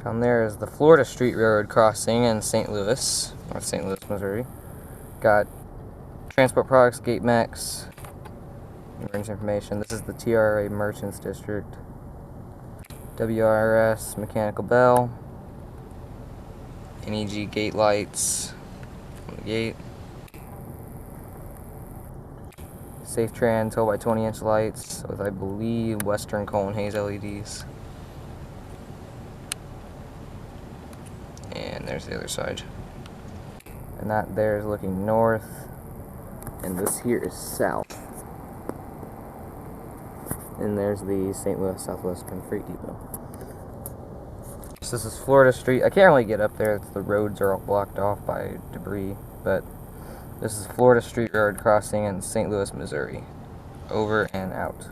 Down there is the Florida Street Railroad crossing in St. Louis, North St. Louis, Missouri. Got Transport Products, Gate Max, emergency information. This is the TRA Merchants District. WRRS, Mechanical Bell. NEG gate lights on the gate. Safe Tran 12 by 20 inch lights with, I believe, Western Cone Haze LEDs. And there's the other side. And that there is looking north, and this here is south. And there's the St. Louis Southwestern Freight Depot. So this is Florida Street. I can't really get up there. The roads are all blocked off by debris, but this is Florida Street Railroad crossing in St. Louis, Missouri. Over and out.